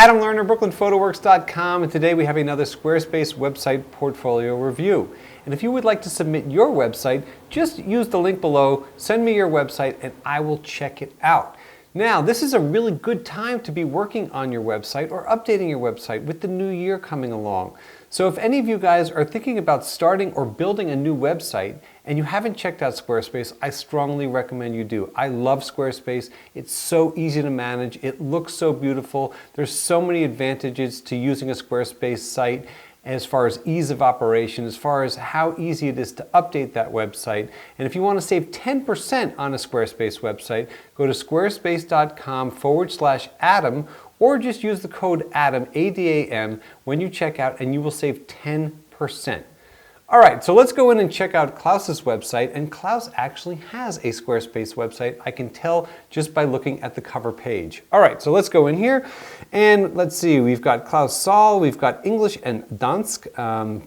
Adam Lerner, BrooklynPhotoworks.com, and today we have another Squarespace website portfolio review. And if you would like to submit your website, just use the link below, send me your website, and I will check it out. Now, this is a really good time to be working on your website or updating your website with the new year coming along. So if any of you guys are thinking about starting or building a new website and you haven't checked out Squarespace, I strongly recommend you do. I love Squarespace. It's so easy to manage. It looks so beautiful. There's so many advantages to using a Squarespace site as far as ease of operation, as far as how easy it is to update that website. And if you want to save 10% on a Squarespace website, go to squarespace.com/Adam, or just use the code ADAM, A-D-A-M, when you check out, and you will save 10%. All right, so let's go in and check out Klaus's website, and Klaus actually has a Squarespace website. I can tell just by looking at the cover page. All right, so let's go in here, and let's see, we've got Klaus Saal, we've got English and Dansk.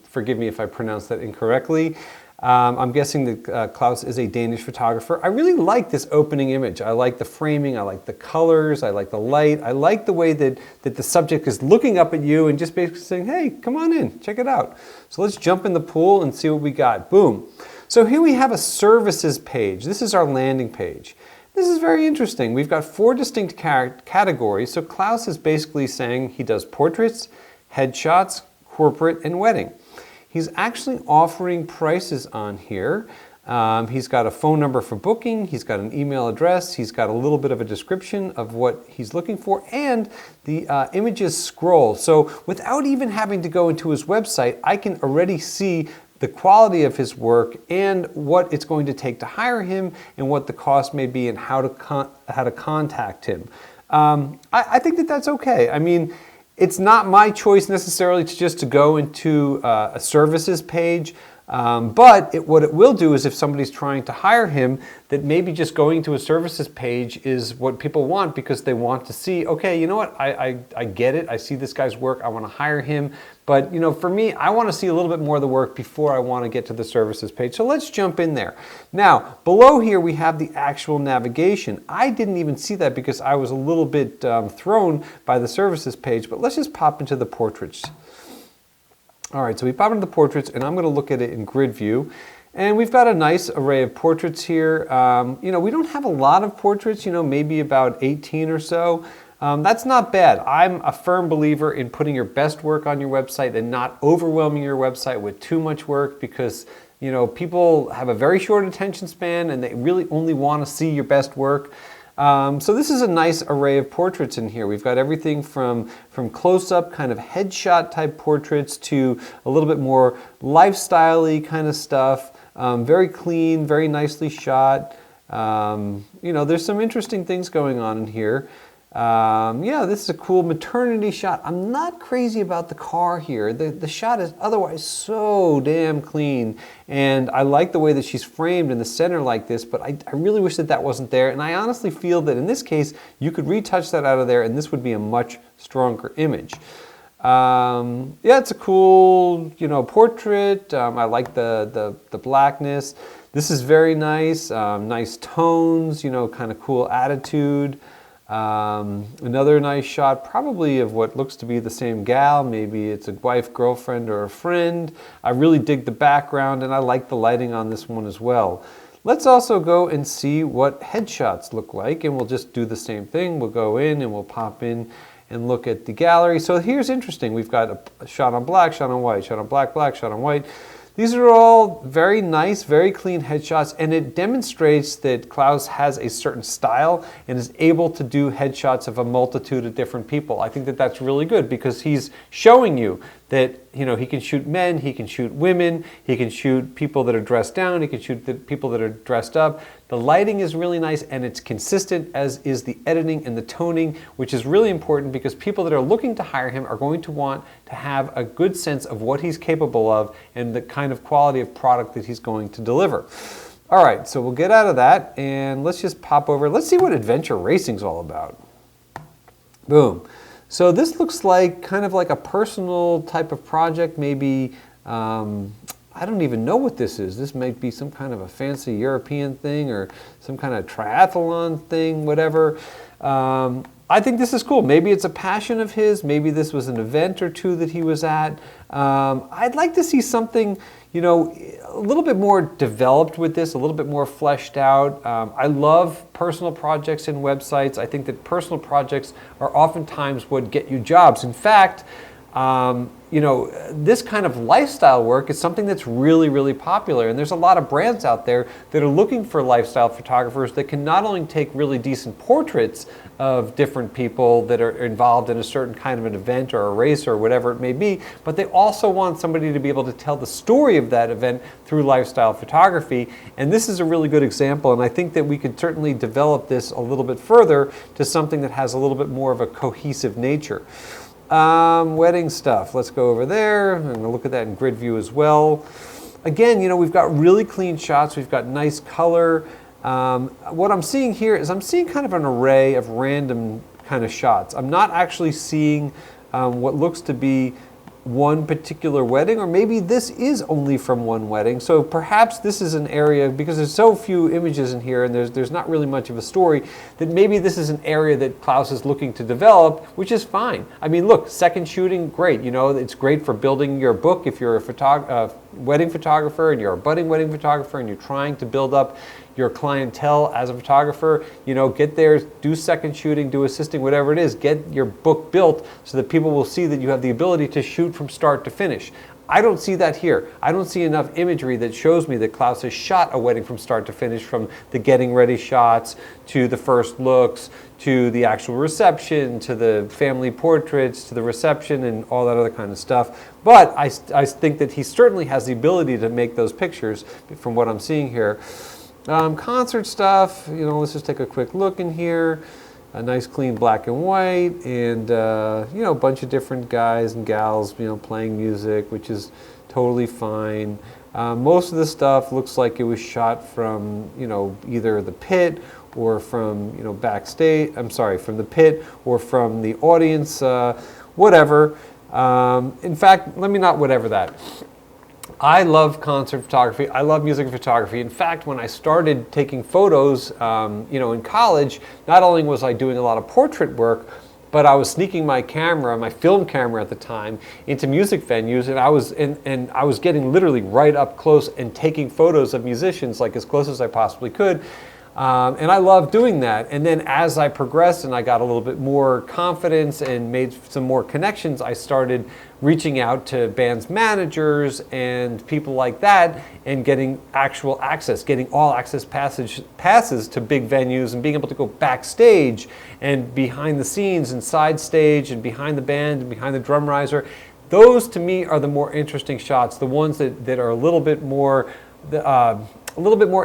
Forgive me if I pronounced that incorrectly. I'm guessing that Klaus is a Danish photographer. I really like this opening image. I like the framing, I like the colors, I like the light, I like the way that the subject is looking up at you and just basically saying, hey, come on in, check it out. So let's jump in the pool and see what we got. Boom. So here we have a services page. This is our landing page. This is very interesting. We've got 4 distinct categories. So Klaus is basically saying he does portraits, headshots, corporate, and wedding. He's actually offering prices on here. He's got a phone number for booking, he's got an email address, he's got a little bit of a description of what he's looking for, and the images scroll. So without even having to go into his website, I can already see the quality of his work and what it's going to take to hire him and what the cost may be and how to contact him. I think that that's okay. I mean, it's not my choice necessarily to go into a services page, but what it will do is if somebody's trying to hire him, that maybe just going to a services page is what people want because they want to see, okay, you know what, I get it, I see this guy's work, I want to hire him, but you know, for me, I want to see a little bit more of the work before I want to get to the services page. So let's jump in there. Now, below here we have the actual navigation. I didn't even see that because I was a little bit thrown by the services page, but let's just pop into the portraits. All right, so we pop into the portraits, and I'm going to look at it in grid view. And we've got a nice array of portraits here. You know, we don't have a lot of portraits, you know, maybe about 18 or so. That's not bad. I'm a firm believer in putting your best work on your website and not overwhelming your website with too much work because, you know, people have a very short attention span and they really only want to see your best work. So this is a nice array of portraits in here. We've got everything from close-up kind of headshot type portraits to a little bit more lifestyle-y kind of stuff. Very clean, very nicely shot. You know, there's some interesting things going on in here. Yeah, this is a cool maternity shot. I'm not crazy about the car here. The shot is otherwise so damn clean, and I like the way that she's framed in the center like this, but I really wish that wasn't there, and I honestly feel that in this case, you could retouch that out of there, and this would be a much stronger image. Yeah, it's a cool, you know, portrait. I like the blackness. This is very nice. Nice tones, you know, kind of cool attitude. Another nice shot, probably of what looks to be the same gal. Maybe it's a wife, girlfriend, or a friend. I really dig the background, and I like the lighting on this one as well. Let's also go and see what headshots look like, and we'll just do the same thing. We'll go in and we'll pop in and look at the gallery. So here's interesting. We've got a shot on black, shot on white, shot on black, black, shot on white. These are all very nice, very clean headshots, and it demonstrates that Klaus has a certain style and is able to do headshots of a multitude of different people. I think that that's really good because he's showing you that, you know, he can shoot men, he can shoot women, he can shoot people that are dressed down, he can shoot the people that are dressed up. The lighting is really nice and it's consistent, as is the editing and the toning, which is really important because people that are looking to hire him are going to want to have a good sense of what he's capable of and the kind of quality of product that he's going to deliver. All right, so we'll get out of that and let's just pop over. Let's see what adventure racing's all about. Boom. So this looks like kind of like a personal type of project, maybe, I don't even know what this is. This might be some kind of a fancy European thing or some kind of triathlon thing, whatever. I think this is cool. Maybe it's a passion of his. Maybe this was an event or two that he was at. I'd like to see something, you know, a little bit more developed with this, a little bit more fleshed out. I love personal projects in websites. I think that personal projects are oftentimes what get you jobs. In fact, you know, this kind of lifestyle work is something that's really, really popular. And there's a lot of brands out there that are looking for lifestyle photographers that can not only take really decent portraits of different people that are involved in a certain kind of an event or a race or whatever it may be, but they also want somebody to be able to tell the story of that event through lifestyle photography. And this is a really good example, and I think that we could certainly develop this a little bit further to something that has a little bit more of a cohesive nature. Wedding stuff. Let's go over there. I'm going to look at that in grid view as well. Again, you know, we've got really clean shots. We've got nice color. What I'm seeing here is I'm seeing kind of an array of random kind of shots. I'm not actually seeing what looks to be one particular wedding, or maybe this is only from one wedding. So perhaps this is an area, because there's so few images in here and there's not really much of a story, that maybe this is an area that Claus is looking to develop, which is fine. I mean, look, second shooting, great. You know, it's great for building your book if you're a wedding photographer and you're a budding wedding photographer and you're trying to build up your clientele as a photographer. You know, get there, do second shooting, do assisting, whatever it is, get your book built so that people will see that you have the ability to shoot from start to finish. I don't see that here. I don't see enough imagery that shows me that Claus has shot a wedding from start to finish, from the getting ready shots to the first looks to the actual reception to the family portraits to the reception and all that other kind of stuff. But I think that he certainly has the ability to make those pictures from what I'm seeing here. Concert stuff, you know, let's just take a quick look in here. A nice clean black and white, and you know, a bunch of different guys and gals, you know, playing music, which is totally fine. Most of the stuff looks like it was shot from, you know, either the pit or from, you know, backstage. I'm sorry, from the pit or from the audience, whatever. In fact, let me not whatever that. I love concert photography. I love music photography. In fact, when I started taking photos, you know, in college, not only was I doing a lot of portrait work, but I was sneaking my camera, my film camera at the time, into music venues, and I was getting literally right up close and taking photos of musicians, like as close as I possibly could. And I love doing that. And then as I progressed and I got a little bit more confidence and made some more connections, I started reaching out to bands managers and people like that and getting actual access, getting all access passes to big venues and being able to go backstage and behind the scenes and side stage and behind the band and behind the drum riser. Those to me are the more interesting shots, the ones that are a little bit more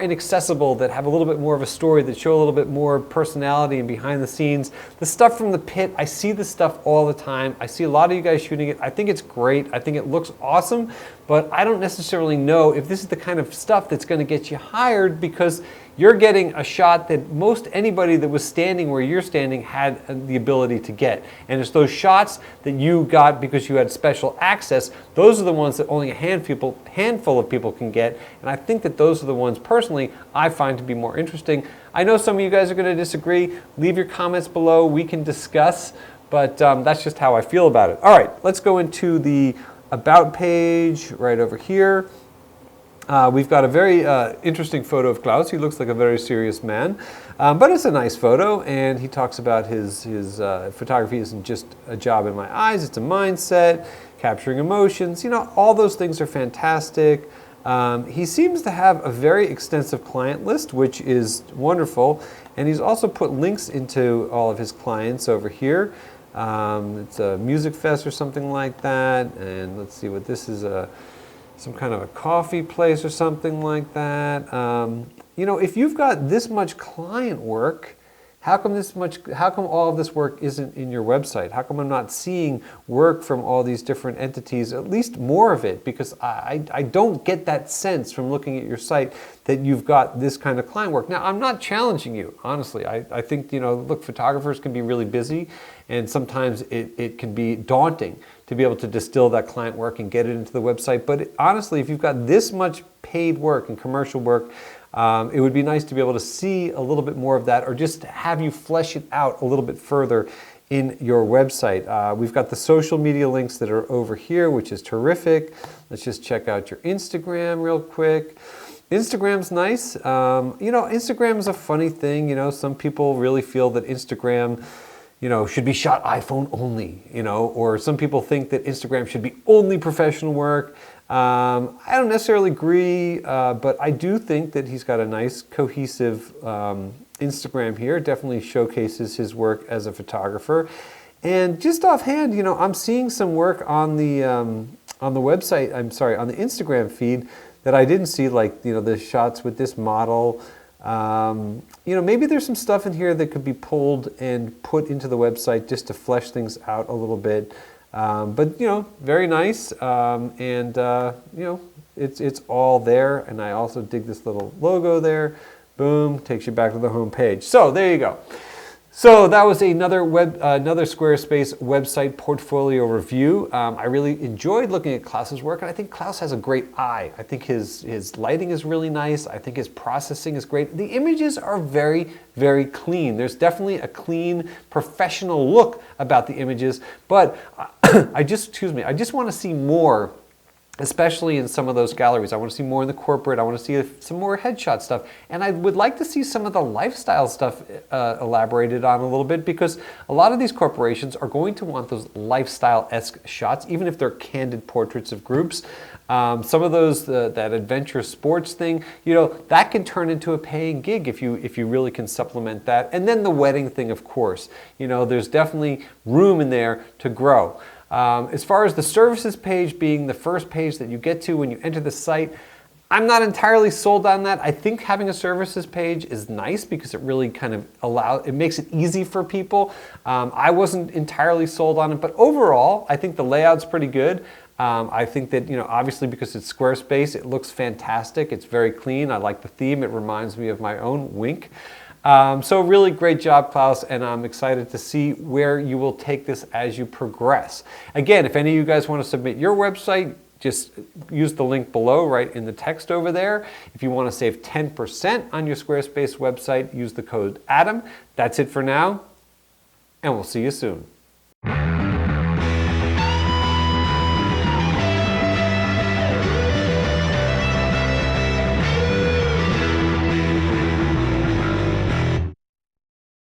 inaccessible, that have a little bit more of a story, that show a little bit more personality and behind the scenes. The stuff from the pit, I see this stuff all the time. I see a lot of you guys shooting it. I think it's great. I think it looks awesome, but I don't necessarily know if this is the kind of stuff that's going to get you hired, because you're getting a shot that most anybody that was standing where you're standing had the ability to get. And it's those shots that you got because you had special access. Those are the ones that only a handful of people can get. And I think that those are the ones, personally, I find to be more interesting. I know some of you guys are going to disagree. Leave your comments below. We can discuss. But that's just how I feel about it. All right, let's go into the About page right over here. We've got a very interesting photo of Claus. He looks like a very serious man, but it's a nice photo, and he talks about his photography isn't just a job in my eyes, it's a mindset, capturing emotions. You know, all those things are fantastic. He seems to have a very extensive client list, which is wonderful, and he's also put links into all of his clients over here. It's a music fest or something like that, and let's see what this is, some kind of a coffee place or something like that. You know, if you've got this much client work, how come all of this work isn't in your website? How come I'm not seeing work from all these different entities, at least more of it? Because I don't get that sense from looking at your site that you've got this kind of client work. Now, I'm not challenging you, honestly. I think, you know, look, photographers can be really busy, and sometimes it can be daunting to be able to distill that client work and get it into the website. But honestly, if you've got this much paid work and commercial work, It would be nice to be able to see a little bit more of that, or just have you flesh it out a little bit further in your website. We've got the social media links that are over here, which is terrific. Let's just check out your Instagram real quick. Instagram's nice. Instagram is a funny thing. Some people really feel that Instagram, should be shot iPhone only, or some people think that Instagram should be only professional work. I don't necessarily agree, but I do think that he's got a nice, cohesive Instagram here. It definitely showcases his work as a photographer. And just offhand, I'm seeing some work on the website. On the Instagram feed that I didn't see, like the shots with this model. Maybe there's some stuff in here that could be pulled and put into the website just to flesh things out a little bit. But very nice, it's all there. And I also dig this little logo there. Boom, takes you back to the home page. So there you go. So that was another Squarespace website portfolio review. I really enjoyed looking at Klaus's work, and I think Klaus has a great eye. I think his lighting is really nice. I think his processing is great. The images are very, very clean. There's definitely a clean, professional look about the images, but I just want to see more, especially in some of those galleries. I want to see more in the corporate. I want to see some more headshot stuff. And I would like to see some of the lifestyle stuff elaborated on a little bit, because a lot of these corporations are going to want those lifestyle-esque shots, even if they're candid portraits of groups. Some of those, that adventure sports thing, that can turn into a paying gig if you really can supplement that. And then the wedding thing, of course. There's definitely room in there to grow. As far as the services page being the first page that you get to when you enter the site, I'm not entirely sold on that. I think having a services page is nice because it really kind of makes it easy for people. I wasn't entirely sold on it, but overall, I think the layout's pretty good. I think that, obviously because it's Squarespace, it looks fantastic. It's very clean. I like the theme. It reminds me of my own Wink. So really great job, Klaus, and I'm excited to see where you will take this as you progress. Again, if any of you guys want to submit your website, just use the link below right in the text over there. If you want to save 10% on your Squarespace website, use the code ADAM. That's it for now, and we'll see you soon.